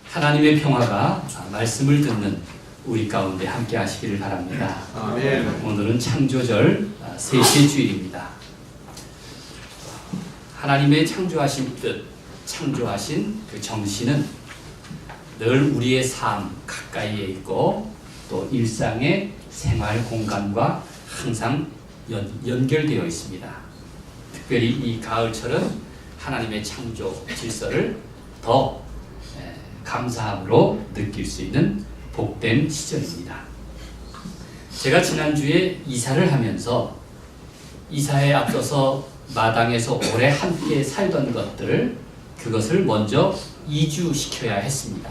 하나님의 평화가 말씀을 듣는 우리 가운데 함께 하시기를 바랍니다. 아멘. 오늘은 창조절 셋째 주일입니다. 하나님의 창조하신 뜻, 창조하신 그 정신은 늘 우리의 삶 가까이에 있고 또 일상의 생활 공간과 항상 연결되어 있습니다. 특별히 이 가을철은 하나님의 창조 질서를 더 감사함으로 느낄 수 있는 복된 시절입니다. 제가 지난주에 이사를 하면서 이사에 앞서서 마당에서 오래 함께 살던 것들을 그것을 먼저 이주시켜야 했습니다.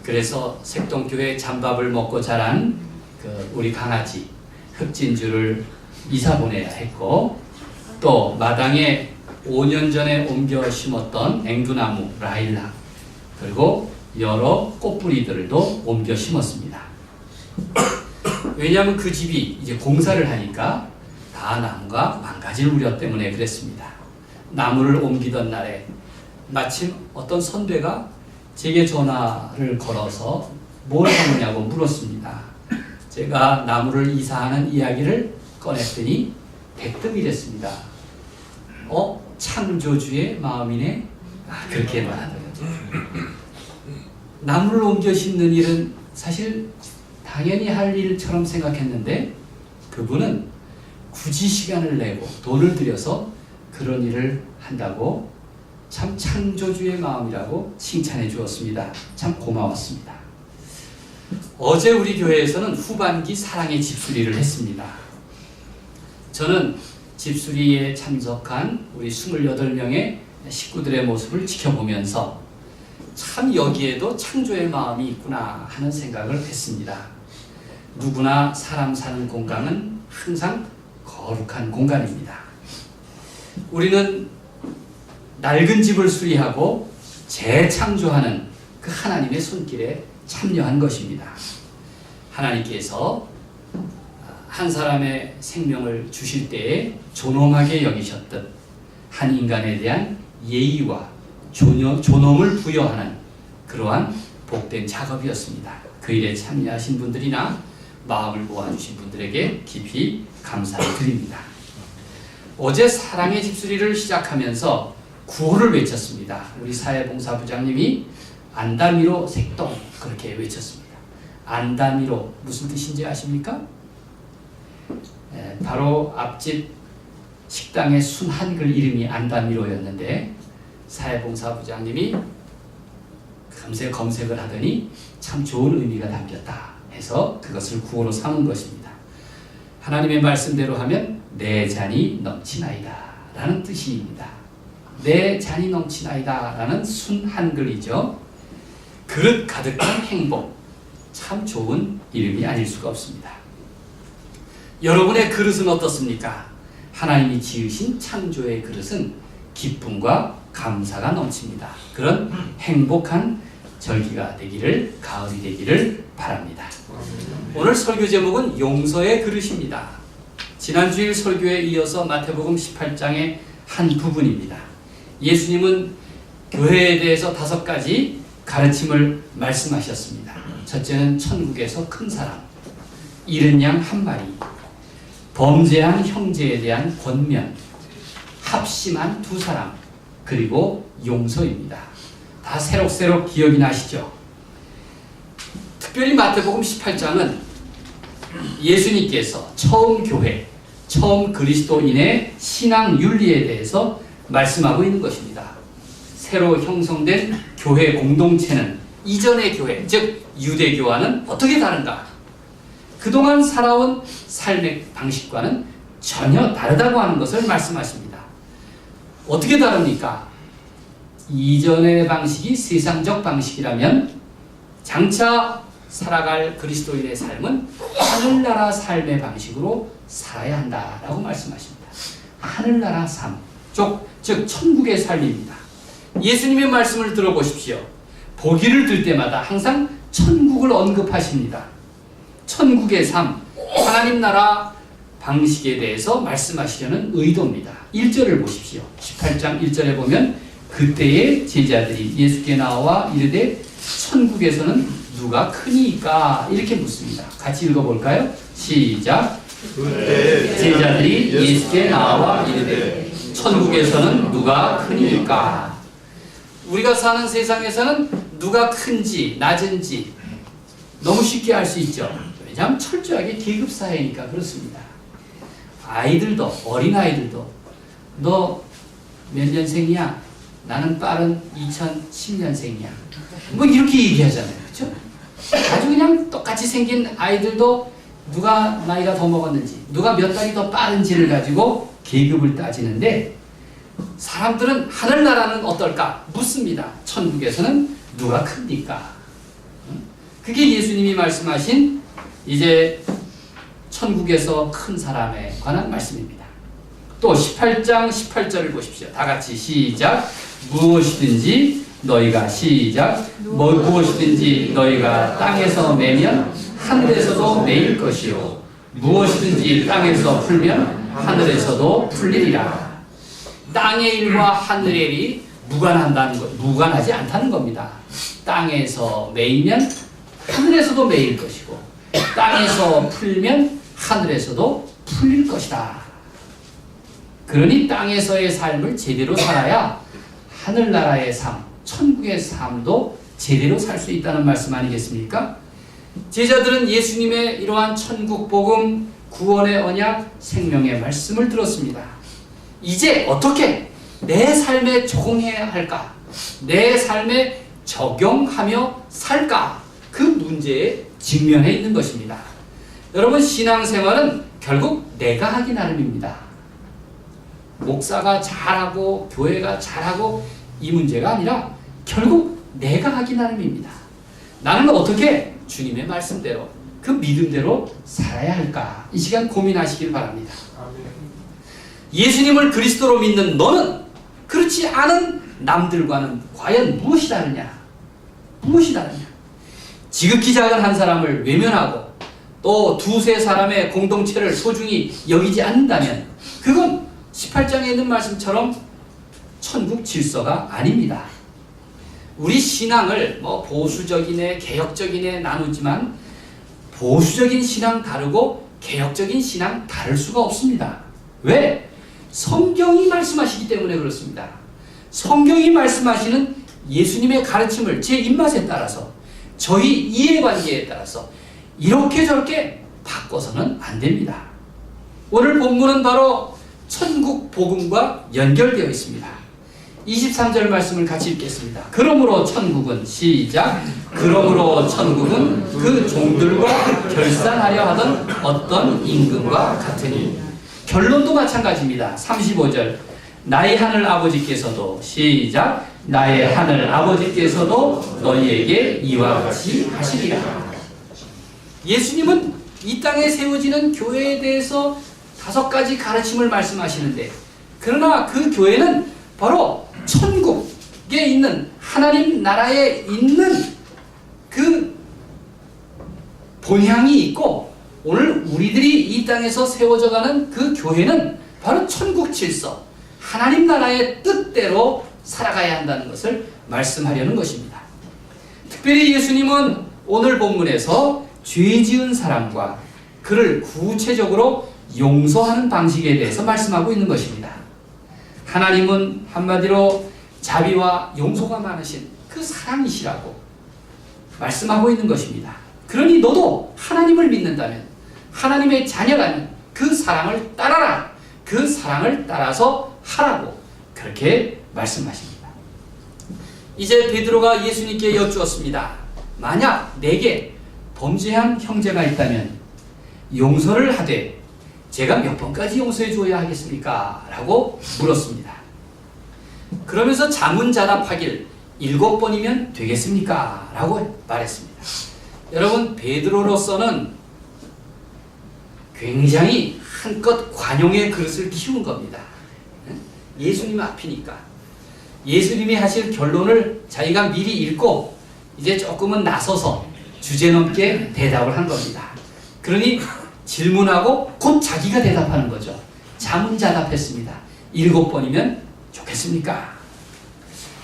그래서 색동교회 잠밥을 먹고 자란 우리 강아지 흑진주를 이사 보내야 했고, 또 마당에 5년 전에 옮겨 심었던 앵두나무 라일락, 그리고 여러 꽃뿌리들도 옮겨 심었습니다. 왜냐하면 그 집이 이제 공사를 하니까 다 나무가 망가질 우려 때문에 그랬습니다. 나무를 옮기던 날에 마침 어떤 선배가 제게 전화를 걸어서 뭘 하느냐고 물었습니다. 제가 나무를 이사하는 이야기를 꺼냈더니 대뜸 이랬습니다. 창조주의 마음이네? 그렇게 말하더라고요. 나무를 옮겨 심는 일은 사실 당연히 할 일처럼 생각했는데 그분은 굳이 시간을 내고 돈을 들여서 그런 일을 한다고 참 창조주의 마음이라고 칭찬해 주었습니다. 참 고마웠습니다. 어제 우리 교회에서는 후반기 사랑의 집수리를 했습니다. 저는 집수리에 참석한 우리 28명의 식구들의 모습을 지켜보면서 참 여기에도 창조의 마음이 있구나 하는 생각을 했습니다. 누구나 사람 사는 공간은 항상 거룩한 공간입니다. 우리는 낡은 집을 수리하고 재창조하는 그 하나님의 손길에 참여한 것입니다. 하나님께서 한 사람의 생명을 주실 때에 존엄하게 여기셨듯 한 인간에 대한 예의와 존엄을 부여하는 그러한 복된 작업이었습니다. 그 일에 참여하신 분들이나 마음을 모아주신 분들에게 깊이 감사를 드립니다. 어제 사랑의 집수리를 시작하면서 구호를 외쳤습니다. 우리 사회봉사부장님이 안다미로 색동 그렇게 외쳤습니다. 안다미로 무슨 뜻인지 아십니까? 바로 앞집 식당의 순 한글 이름이 안다미로였는데 사회봉사부장님이 금세 검색을 하더니 참 좋은 의미가 담겼다 해서 그것을 구호로 삼은 것입니다. 하나님의 말씀대로 하면 내 잔이 넘치나이다 라는 뜻입니다. 내 잔이 넘치나이다 라는 순 한글이죠. 그릇 가득한 행복, 참 좋은 이름이 아닐 수가 없습니다. 여러분의 그릇은 어떻습니까? 하나님이 지으신 창조의 그릇은 기쁨과 감사가 넘칩니다. 그런 행복한 절기가 되기를, 가을이 되기를 바랍니다. 오늘 설교 제목은 용서의 그릇입니다. 지난주일 설교에 이어서 마태복음 18장의 한 부분입니다. 예수님은 교회에 대해서 5가지 가르침을 말씀하셨습니다. 첫째는 천국에서 큰 사랑, 잃은 양 한 마리, 범죄한 형제에 대한 권면, 합심한 2사람, 그리고 용서입니다. 다 새록새록 기억이 나시죠? 특별히 마태복음 18장은 예수님께서 처음 교회, 처음 그리스도인의 신앙 윤리에 대해서 말씀하고 있는 것입니다. 새로 형성된 교회 공동체는 이전의 교회, 즉 유대교와는 어떻게 다른가? 그동안 살아온 삶의 방식과는 전혀 다르다고 하는 것을 말씀하십니다. 어떻게 다릅니까? 이전의 방식이 세상적 방식이라면 장차 살아갈 그리스도인의 삶은 하늘나라 삶의 방식으로 살아야 한다라고 말씀하십니다. 하늘나라 삶, 즉 천국의 삶입니다. 예수님의 말씀을 들어보십시오. 보기를 들 때마다 항상 천국을 언급하십니다. 천국의 삶, 하나님 나라 방식에 대해서 말씀하시려는 의도입니다. 1절을 보십시오. 18장 1절에 보면 그때의 제자들이 예수께 나와 이르되 천국에서는 누가 크니까? 이렇게 묻습니다. 같이 읽어볼까요? 시작. 그때 제자들이 예수께 나와 이르되 천국에서는 누가 크니까? 우리가 사는 세상에서는 누가 큰지 낮은지 너무 쉽게 알 수 있죠. 왜냐하면 철저하게 계급사회니까 그렇습니다. 아이들도, 어린아이들도 너 몇 년생이야? 나는 빠른 2010년생이야. 뭐 이렇게 얘기하잖아요. 그렇죠? 아주 그냥 똑같이 생긴 아이들도 누가 나이가 더 먹었는지, 누가 몇 달이 더 빠른지를 가지고 계급을 따지는데, 사람들은 하늘나라는 어떨까? 묻습니다. 천국에서는 누가 큽니까? 그게 예수님이 말씀하신 이제 천국에서 큰 사람에 관한 말씀입니다. 또 18장 18절을 보십시오. 다 같이 시작. 무엇이든지 너희가 시작. 무엇이든지 너희가 땅에서 매면 하늘에서도 매일 것이요 무엇이든지 땅에서 풀면 하늘에서도 풀리리라. 땅의 일과 하늘의 일이 무관하지 않다는 겁니다. 땅에서 매이면 하늘에서도 매일 것이고 땅에서 풀면 하늘에서도 풀릴 것이다. 그러니 땅에서의 삶을 제대로 살아야 하늘나라의 삶, 천국의 삶도 제대로 살 수 있다는 말씀 아니겠습니까? 제자들은 예수님의 이러한 천국 복음, 구원의 언약, 생명의 말씀을 들었습니다. 이제 어떻게 내 삶에 적용해야 할까? 내 삶에 적용하며 살까? 그 문제에 직면해 있는 것입니다. 여러분, 신앙생활은 결국 내가 하기 나름입니다. 목사가 잘하고 교회가 잘하고 이 문제가 아니라 결국 내가 하기 나름입니다. 나는 어떻게 주님의 말씀대로 그 믿음대로 살아야 할까? 이 시간 고민하시길 바랍니다. 예수님을 그리스도로 믿는 너는 그렇지 않은 남들과는 과연 무엇이 다르냐? 무엇이 다르냐? 지극히 작은 한 사람을 외면하고 또 두세 사람의 공동체를 소중히 여기지 않는다면 그건 18장에 있는 말씀처럼 천국 질서가 아닙니다. 우리 신앙을 뭐 보수적이네 개혁적이네 나누지만 보수적인 신앙 다르고 개혁적인 신앙 다를 수가 없습니다. 왜? 성경이 말씀하시기 때문에 그렇습니다. 성경이 말씀하시는 예수님의 가르침을 제 입맛에 따라서 저희 이해관계에 따라서 이렇게 저렇게 바꿔서는 안 됩니다. 오늘 본문은 바로 천국 복음과 연결되어 있습니다. 23절 말씀을 같이 읽겠습니다. 그러므로 천국은 시작. 그러므로 천국은 그 종들과 결산하려 하던 어떤 임금과 같으니. 결론도 마찬가지입니다. 35절. 나의 하늘 아버지께서도 시작. 나의 하늘 아버지께서도 너희에게 이와 같이 하시리라. 예수님은 이 땅에 세워지는 교회에 대해서 5가지 가르침을 말씀하시는데, 그러나 그 교회는 바로 천국에 있는 하나님 나라에 있는 그 본향이 있고, 오늘 우리들이 이 땅에서 세워져 가는 그 교회는 바로 천국 질서, 하나님 나라의 뜻대로 살아가야 한다는 것을 말씀하려는 것입니다. 특별히 예수님은 오늘 본문에서 죄 지은 사람과 그를 구체적으로 용서하는 방식에 대해서 말씀하고 있는 것입니다. 하나님은 한마디로 자비와 용서가 많으신 그 사랑이시라고 말씀하고 있는 것입니다. 그러니 너도 하나님을 믿는다면, 하나님의 자녀라면 그 사랑을 따라라, 그 사랑을 따라서 하라고 그렇게 말씀하십니다. 이제 베드로가 예수님께 여쭈었습니다. 만약 내게 범죄한 형제가 있다면 용서를 하되 제가 몇 번까지 용서해 줘야 하겠습니까? 라고 물었습니다. 그러면서 자문자답하길 7번이면 되겠습니까? 라고 말했습니다. 여러분, 베드로로서는 굉장히 한껏 관용의 그릇을 키운 겁니다. 예수님 앞이니까. 예수님이 하실 결론을 자기가 미리 읽고 이제 조금은 나서서 주제넘게 대답을 한 겁니다. 그러니 질문하고 곧 자기가 대답하는 거죠. 자문자답했습니다. 7번이면 좋겠습니까?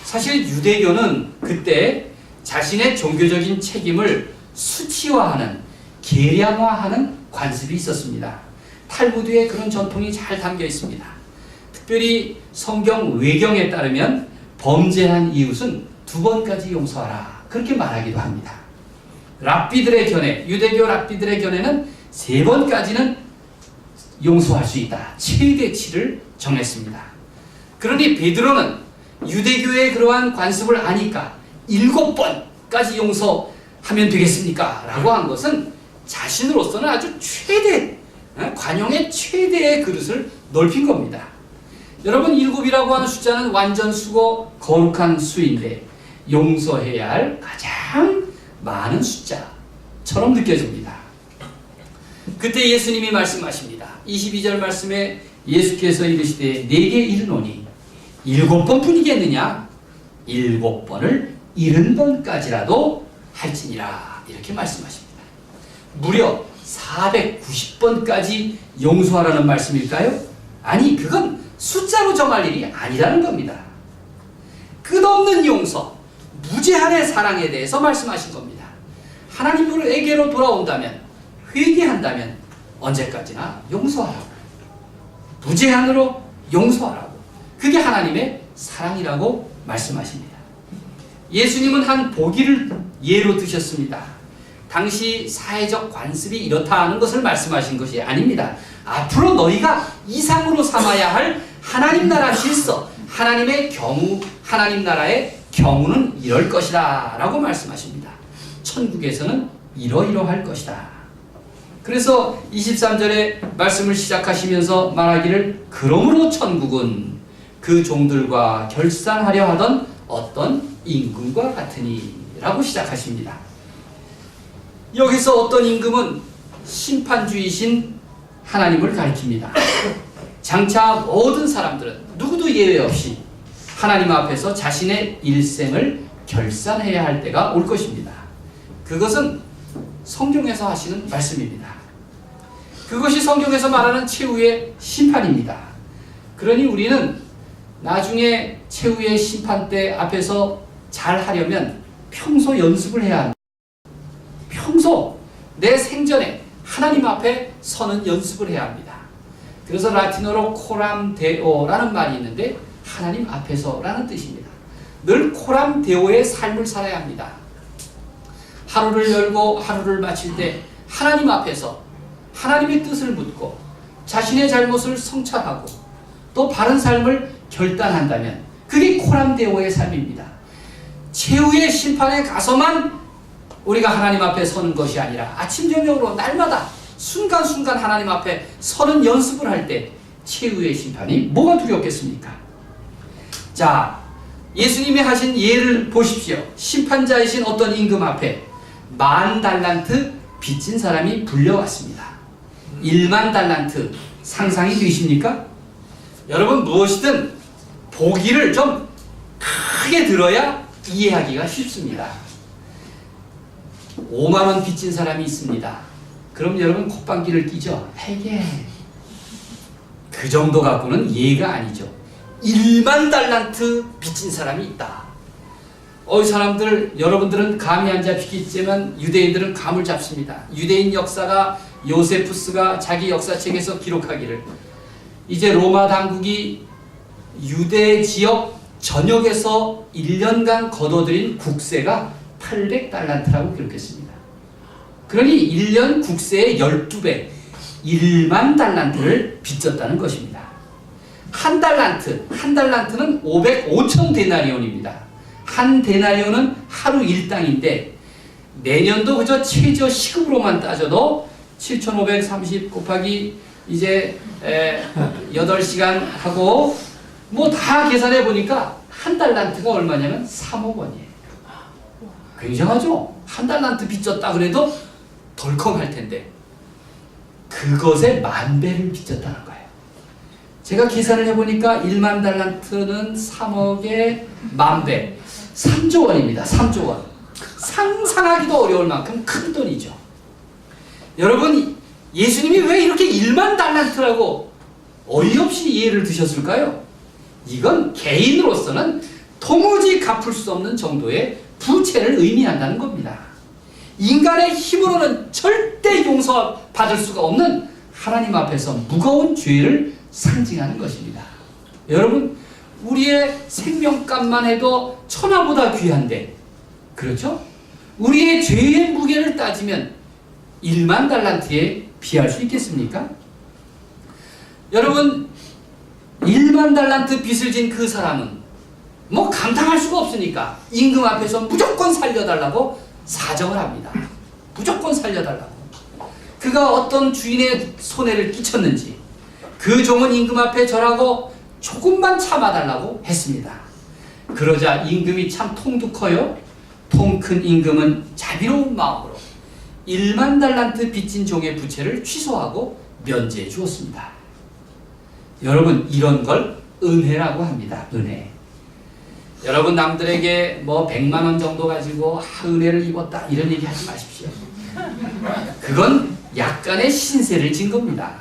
사실 유대교는 그때 자신의 종교적인 책임을 수치화하는, 계량화하는 관습이 있었습니다. 탈무드에 그런 전통이 잘 담겨 있습니다. 특별히 성경 외경에 따르면 범죄한 이웃은 2번까지 용서하라, 그렇게 말하기도 합니다. 랍비들의 견해, 유대교 랍비들의 견해는 3번까지는 용서할 수 있다, 최대치를 정했습니다. 그러니 베드로는 유대교의 그러한 관습을 아니까 7번까지 용서하면 되겠습니까? 라고 한 것은 자신으로서는 아주 관용의 최대의 그릇을 넓힌 겁니다. 여러분, 7이라고 하는 숫자는 완전 수고 거룩한 수인데 용서해야 할 가장 많은 숫자처럼 느껴집니다. 그때 예수님이 말씀하십니다. 22절 말씀에 예수께서 이르시되 내게 이르노니 7번 뿐이겠느냐? 7번을 70번까지라도 할지니라, 이렇게 말씀하십니다. 무려 490번까지 용서하라는 말씀일까요? 아니, 그건 숫자로 정할 일이 아니라는 겁니다. 끝없는 용서, 무제한의 사랑에 대해서 말씀하신 겁니다. 하나님에게로 돌아온다면, 회개한다면 언제까지나 용서하라고, 무제한으로 용서하라고, 그게 하나님의 사랑이라고 말씀하십니다. 예수님은 한 보기를 예로 드셨습니다. 당시 사회적 관습이 이렇다 하는 것을 말씀하신 것이 아닙니다. 앞으로 너희가 이상으로 삼아야 할 하나님 나라 질서, 하나님의 경우, 하나님 나라의 경우는 이럴 것이다 라고 말씀하십니다. 천국에서는 이러이러할 것이다. 그래서 23절에 말씀을 시작하시면서 말하기를 그러므로 천국은 그 종들과 결산하려 하던 어떤 임금과 같으니 라고 시작하십니다. 여기서 어떤 임금은 심판주이신 하나님을 가리킵니다. 장차 모든 사람들은 누구도 예외 없이 하나님 앞에서 자신의 일생을 결산해야 할 때가 올 것입니다. 그것은 성경에서 하시는 말씀입니다. 그것이 성경에서 말하는 최후의 심판입니다. 그러니 우리는 나중에 최후의 심판 때 앞에서 잘 하려면 평소 연습을 해야 합니다. 평소 내 생전에 하나님 앞에 서는 연습을 해야 합니다. 그래서 라틴어로 코람 데오라는 말이 있는데 하나님 앞에서라는 뜻입니다. 늘 코람 데오의 삶을 살아야 합니다. 하루를 열고 하루를 마칠 때 하나님 앞에서 하나님의 뜻을 묻고 자신의 잘못을 성찰하고 또 바른 삶을 결단한다면 그게 코람 데오의 삶입니다. 최후의 심판에 가서만 우리가 하나님 앞에 서는 것이 아니라 아침 저녁으로 날마다 순간순간 하나님 앞에 서는 연습을 할 때 최후의 심판이 뭐가 두렵겠습니까? 자, 예수님이 하신 예를 보십시오. 심판자이신 어떤 임금 앞에 10,000달란트 빚진 사람이 불려왔습니다. 10,000,000달란트 상상이 되십니까? 여러분, 무엇이든 보기를 좀 크게 들어야 이해하기가 쉽습니다. 50,000원 빚진 사람이 있습니다. 그럼 여러분 콧방귀를 끼죠? 회개. 그 정도 갖고는 예가 아니죠. 10,000,000달란트 빚진 사람이 있다. 사람들, 여러분들은 감이 안 잡히겠지만 유대인들은 감을 잡습니다. 유대인 역사가 요세푸스가 자기 역사책에서 기록하기를 이제 로마 당국이 유대 지역 전역에서 1년간 거둬들인 국세가 800달란트라고 기록했습니다. 그러니 1년 국세의 12배, 10,000,000달란트를 빚졌다는 것입니다. 한 달란트는 500 데나리온입니다. 한 데나리온은 하루 일당인데 내년도 그저 최저 시급으로만 따져도 7,530 곱하기 이제 8시간 하고 뭐 다 계산해 보니까 한 달란트가 얼마냐면 3억 원이에요. 굉장하죠? 한 달란트 빚졌다 그래도 덜컹할 텐데 그것에 10,000배를 빚졌다는 거예요. 제가 계산을 해보니까 10,000,000달란트는 3억에 10,000배, 3조 원입니다. 3조 원. 상상하기도 어려울 만큼 큰 돈이죠. 여러분, 예수님이 왜 이렇게 10,000,000달란트라고 어이없이 이해를 드셨을까요? 이건 개인으로서는 도무지 갚을 수 없는 정도의 부채를 의미한다는 겁니다. 인간의 힘으로는 절대 용서받을 수가 없는 하나님 앞에서 무거운 죄를 상징하는 것입니다. 여러분, 우리의 생명값만 해도 천하보다 귀한데, 그렇죠? 우리의 죄의 무게를 따지면 1만 달란트에 비할 수 있겠습니까? 여러분, 1만 달란트 빚을 진 그 사람은 뭐 감당할 수가 없으니까 임금 앞에서 무조건 살려달라고 사정을 합니다. 무조건 살려달라고. 그가 어떤 주인의 손해를 끼쳤는지 그 종은 임금 앞에 절하고 조금만 참아달라고 했습니다. 그러자 임금이 참 통도 커요. 통 큰 임금은 자비로운 마음으로 1만 달란트 빚진 종의 부채를 취소하고 면제해 주었습니다. 여러분, 이런 걸 은혜라고 합니다. 은혜. 여러분, 남들에게 뭐 100만 원 정도 가지고 은혜를 입었다 이런 얘기 하지 마십시오. 그건 약간의 신세를 진 겁니다.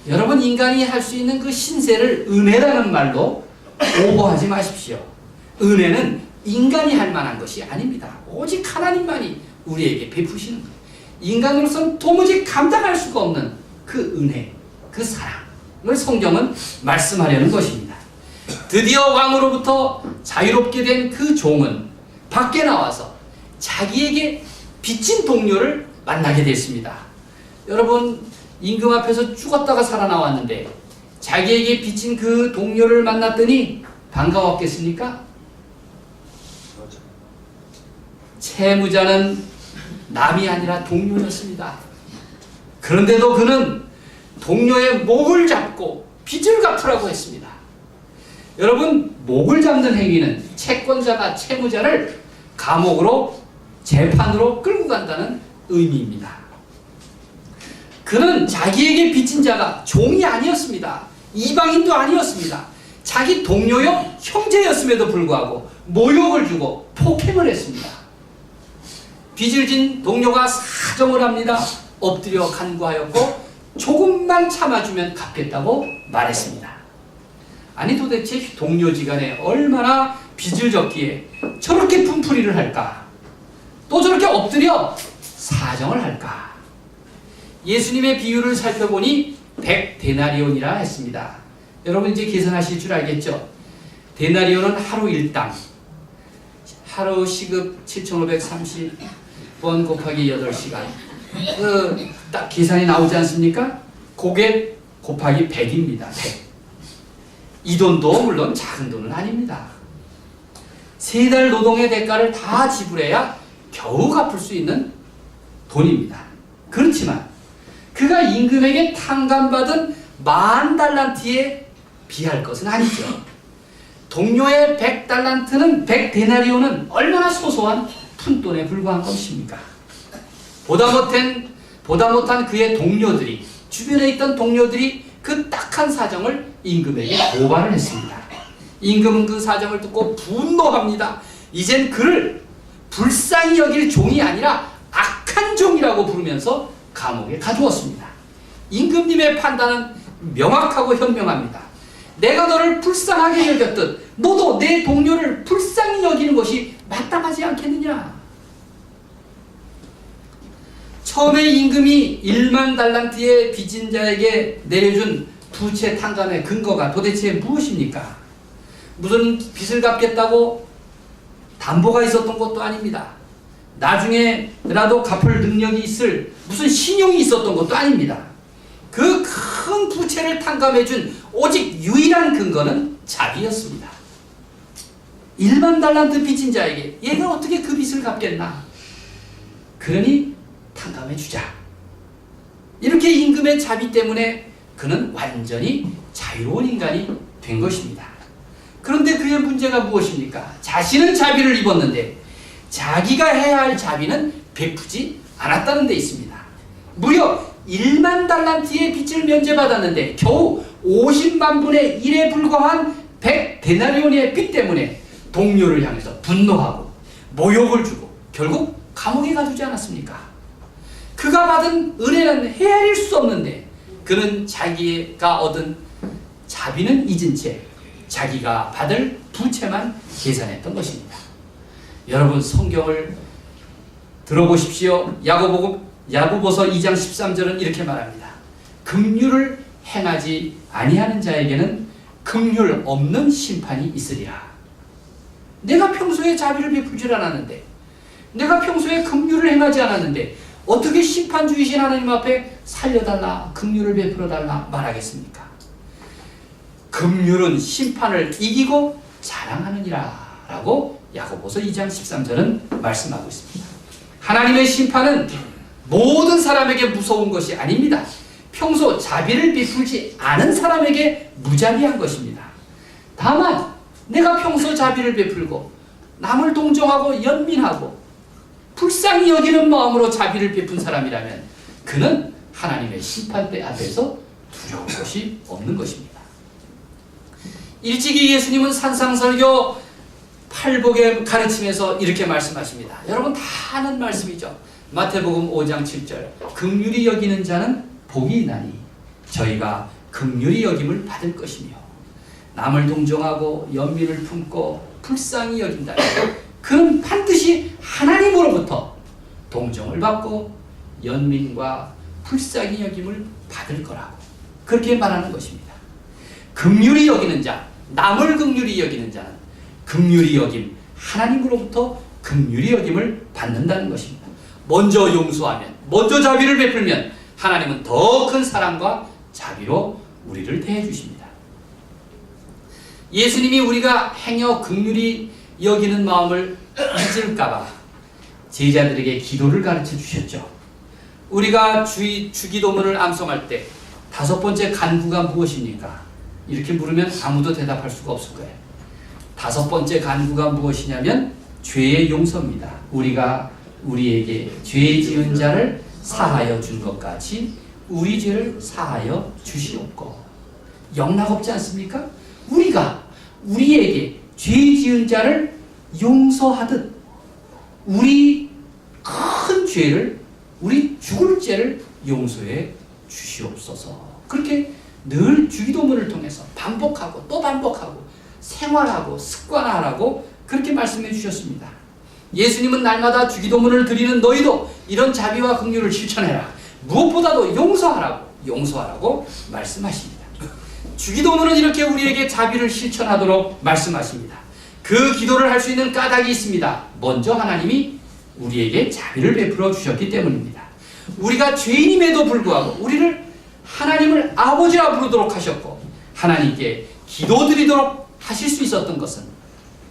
여러분, 인간이 할 수 있는 그 신세를 은혜라는 말로 오버하지 마십시오. 은혜는 인간이 할 만한 것이 아닙니다. 오직 하나님만이 우리에게 베푸시는 거예요. 인간으로서는 도무지 감당할 수가 없는 그 은혜, 그 사랑을 성경은 말씀하려는 것입니다. 드디어 왕으로부터 자유롭게 된 그 종은 밖에 나와서 자기에게 빚진 동료를 만나게 됐습니다. 여러분, 임금 앞에서 죽었다가 살아나왔는데 자기에게 빚진 그 동료를 만났더니 반가웠겠습니까? 채무자는 남이 아니라 동료였습니다. 그런데도 그는 동료의 목을 잡고 빚을 갚으라고 했습니다. 여러분, 목을 잡는 행위는 채권자가 채무자를 감옥으로 재판으로 끌고 간다는 의미입니다. 그는 자기에게 빚진 자가 종이 아니었습니다. 이방인도 아니었습니다. 자기 동료요 형제였음에도 불구하고 모욕을 주고 폭행을 했습니다. 빚을 진 동료가 사정을 합니다. 엎드려 간구하였고 조금만 참아주면 갚겠다고 말했습니다. 아니, 도대체 동료지간에 얼마나 빚을 졌기에 저렇게 분풀이를 할까? 또 저렇게 엎드려 사정을 할까? 예수님의 비유를 살펴보니 100데나리온이라 했습니다. 여러분, 이제 계산하실 줄 알겠죠? 데나리온은 하루 일당, 하루 시급 7,530원 곱하기 8시간. 딱 계산이 나오지 않습니까? 그게 곱하기 100입니다. 100. 이 돈도 물론 작은 돈은 아닙니다. 3달 노동의 대가를 다 지불해야 겨우 갚을 수 있는 돈입니다. 그렇지만 그가 임금에게 탕감받은 10,000달란트에 비할 것은 아니죠. 동료의 100달란트는 100데나리온은 얼마나 소소한 푼돈에 불과한 것입니까? 보다 못한 그의 동료들이, 주변에 있던 동료들이 그 딱한 사정을 임금에게 고발을 했습니다. 임금은 그 사정을 듣고 분노합니다. 이젠 그를 불쌍히 여길 종이 아니라 악한 종이라고 부르면서 감옥에 가두었습니다. 임금님의 판단은 명확하고 현명합니다. 내가 너를 불쌍하게 여겼듯 너도 내 동료를 불쌍히 여기는 것이 마땅하지 않겠느냐? 처음에 임금이 1만 달란트의 빚진 자에게 내려준 부채 탕감의 근거가 도대체 무엇입니까? 무슨 빚을 갚겠다고 담보가 있었던 것도 아닙니다. 나중에라도 갚을 능력이 있을 무슨 신용이 있었던 것도 아닙니다. 그 큰 부채를 탕감해준 오직 유일한 근거는 자비였습니다. 1만 달란트 빚진 자에게 얘가 어떻게 그 빚을 갚겠나? 그러니 탕감해주자. 이렇게 임금의 자비 때문에 그는 완전히 자유로운 인간이 된 것입니다. 그런데 그의 문제가 무엇입니까? 자신은 자비를 입었는데 자기가 해야 할 자비는 베푸지 않았다는 데 있습니다. 무려 1만 달란트의 빚을 면제받았는데 겨우 50만 분의 1에 불과한 100데나리온의 빚 때문에 동료를 향해서 분노하고 모욕을 주고 결국 감옥에 가두지 않았습니까? 그가 받은 은혜는 헤아릴 수 없는데 그는 자기가 얻은 자비는 잊은 채 자기가 받을 두 채만 계산했던 것입니다. 여러분 성경을 들어보십시오. 야고보서 2장 13절은 이렇게 말합니다. 긍휼을 행하지 아니하는 자에게는 긍휼 없는 심판이 있으리라. 내가 평소에 자비를 베풀질 않았는데, 내가 평소에 긍휼을 행하지 않았는데 어떻게 심판주이신 하나님 앞에 살려달라, 긍휼을 베풀어달라 말하겠습니까? 긍휼은 심판을 이기고 자랑하느니라 라고 야고보서 2장 13절은 말씀하고 있습니다. 하나님의 심판은 모든 사람에게 무서운 것이 아닙니다. 평소 자비를 베풀지 않은 사람에게 무자비한 것입니다. 다만 내가 평소 자비를 베풀고 남을 동정하고 연민하고 불쌍히 여기는 마음으로 자비를 베푼 사람이라면 그는 하나님의 심판대 앞에서 두려울 것이 없는 것입니다. 일찍이 예수님은 산상설교 팔복의 가르침에서 이렇게 말씀하십니다. 여러분 다 아는 말씀이죠. 마태복음 5장 7절 긍휼히 여기는 자는 복이 있나니 저희가 긍휼히 여김을 받을 것이며 남을 동정하고 연민을 품고 불쌍히 여긴다. 그는 반드시 하나님으로부터 동정을 받고 연민과 불쌍히 여김을 받을 거라고 그렇게 말하는 것입니다. 긍휼히 여기는 자, 남을 긍휼히 여기는 자는 긍휼히 여김, 하나님으로부터 긍휼히 여김을 받는다는 것입니다. 먼저 용서하면, 먼저 자비를 베풀면 하나님은 더 큰 사랑과 자비로 우리를 대해 주십니다. 예수님이 우리가 행여 긍휼히 여기는 마음을 잊을까봐 제자들에게 기도를 가르쳐 주셨죠. 우리가 주기도문을 암송할 때 5번째 간구가 무엇입니까? 이렇게 물으면 아무도 대답할 수가 없을 거예요. 5번째 간구가 무엇이냐면 죄의 용서입니다. 우리가 우리에게 죄 지은 자를 사하여 준 것 같이 우리 죄를 사하여 주시옵고. 영락없지 않습니까? 우리가 우리에게 죄 지은 자를 용서하듯 우리 큰 죄를, 우리 죽을 죄를 용서해 주시옵소서. 그렇게 늘 주기도문을 통해서 반복하고 또 반복하고 생활하고 습관화하라고 그렇게 말씀해 주셨습니다. 예수님은 날마다 주기도문을 드리는 너희도 이런 자비와 긍휼을 실천해라. 무엇보다도 용서하라고 말씀하십니다. 주기도문은 이렇게 우리에게 자비를 실천하도록 말씀하십니다. 그 기도를 할 수 있는 까닭이 있습니다. 먼저 하나님이 우리에게 자비를 베풀어 주셨기 때문입니다. 우리가 죄인임에도 불구하고 우리를 하나님을 아버지라 부르도록 하셨고 하나님께 기도드리도록 하실 수 있었던 것은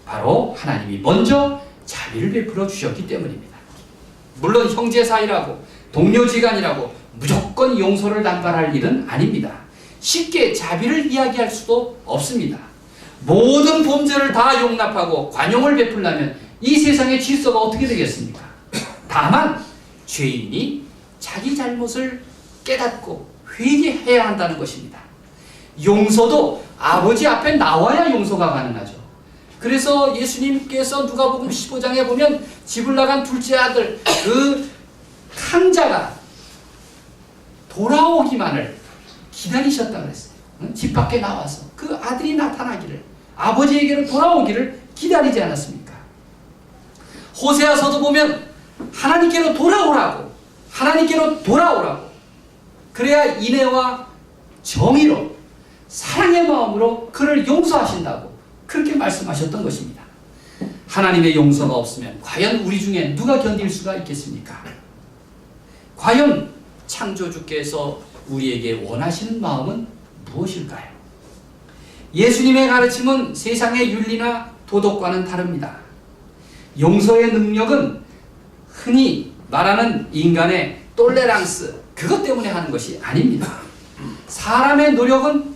바로 하나님이 먼저 자비를 베풀어 주셨기 때문입니다. 물론 형제 사이라고 동료지간이라고 무조건 용서를 남발할 일은 아닙니다. 쉽게 자비를 이야기할 수도 없습니다. 모든 범죄를 다 용납하고 관용을 베풀려면 이 세상의 질서가 어떻게 되겠습니까? 다만 죄인이 자기 잘못을 깨닫고 회개해야 한다는 것입니다. 용서도 아버지 앞에 나와야 용서가 가능하죠. 그래서 예수님께서 누가복음 15장에 보면 집을 나간 둘째 아들 그 강자가 돌아오기만을 기다리셨다고 그랬어요. 집 밖에 나와서 그 아들이 나타나기를, 아버지에게로 돌아오기를 기다리지 않았습니까? 호세아서도 보면 하나님께로 돌아오라고, 그래야 인애와 정의로 사랑의 마음으로 그를 용서하신다고 그렇게 말씀하셨던 것입니다. 하나님의 용서가 없으면 과연 우리 중에 누가 견딜 수가 있겠습니까? 과연 창조주께서 우리에게 원하시는 마음은 무엇일까요? 예수님의 가르침은 세상의 윤리나 도덕과는 다릅니다. 용서의 능력은 흔히 말하는 인간의 톨레랑스, 그것 때문에 하는 것이 아닙니다. 사람의 노력은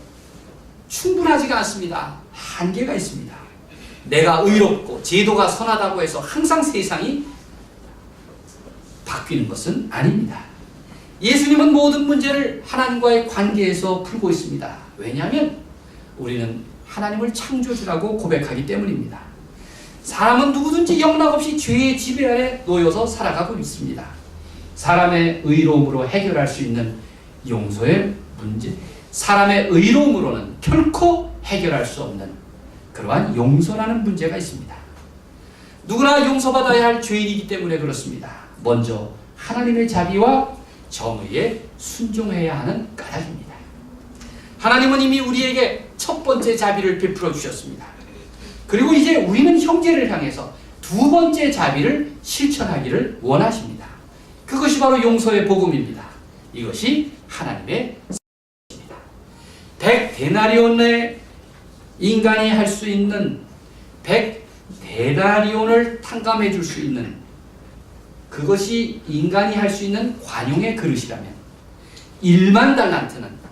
충분하지가 않습니다. 한계가 있습니다. 내가 의롭고 제도가 선하다고 해서 항상 세상이 바뀌는 것은 아닙니다. 예수님은 모든 문제를 하나님과의 관계에서 풀고 있습니다. 왜냐하면 우리는 하나님을 창조주라고 고백하기 때문입니다. 사람은 누구든지 영락없이 죄의 지배 아래 놓여서 살아가고 있습니다. 사람의 의로움으로 해결할 수 있는 용서의 문제, 사람의 의로움으로는 결코 해결할 수 없는 그러한 용서라는 문제가 있습니다. 누구나 용서받아야 할 죄인이기 때문에 그렇습니다. 먼저 하나님의 자비와 정의에 순종해야 하는 까닭입니다. 하나님은 이미 우리에게 첫 번째 자비를 베풀어 주셨습니다. 그리고 이제 우리는 형제를 향해서 두 번째 자비를 실천하기를 원하십니다. 그것이 바로 용서의 복음입니다. 이것이 하나님의 사랑입니다. 100데나리온의 인간이 할 수 있는 100데나리온을 탕감해 줄 수 있는 그것이 인간이 할 수 있는 관용의 그릇이라면 1만 달란트는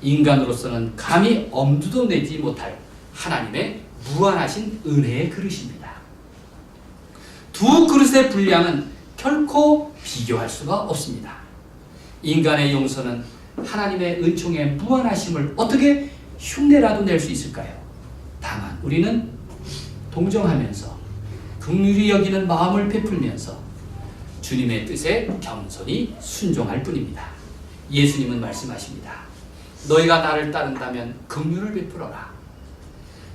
인간으로서는 감히 엄두도 내지 못할 하나님의 무한하신 은혜의 그릇입니다. 두 그릇의 분량은 결코 비교할 수가 없습니다. 인간의 용서는 하나님의 은총의 무한하심을 어떻게 흉내라도 낼 수 있을까요? 다만 우리는 동정하면서 긍휼히 여기는 마음을 베풀면서 주님의 뜻에 겸손히 순종할 뿐입니다. 예수님은 말씀하십니다. 너희가 나를 따른다면 긍휼을 베풀어라.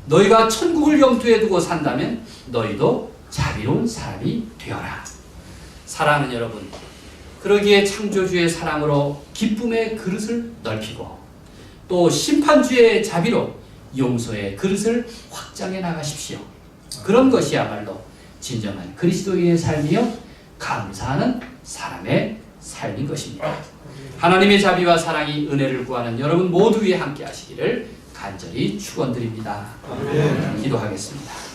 너희가 천국을 염두에 두고 산다면 너희도 자비로운 사람이 되어라. 사랑하는 여러분, 그러기에 창조주의 사랑으로 기쁨의 그릇을 넓히고 또 심판주의 자비로 용서의 그릇을 확장해 나가십시오. 그런 것이야말로 진정한 그리스도인의 삶이요 감사하는 사람의 삶인 것입니다. 하나님의 자비와 사랑이 은혜를 구하는 여러분 모두 위에 함께 하시기를 간절히 축원드립니다. 기도하겠습니다.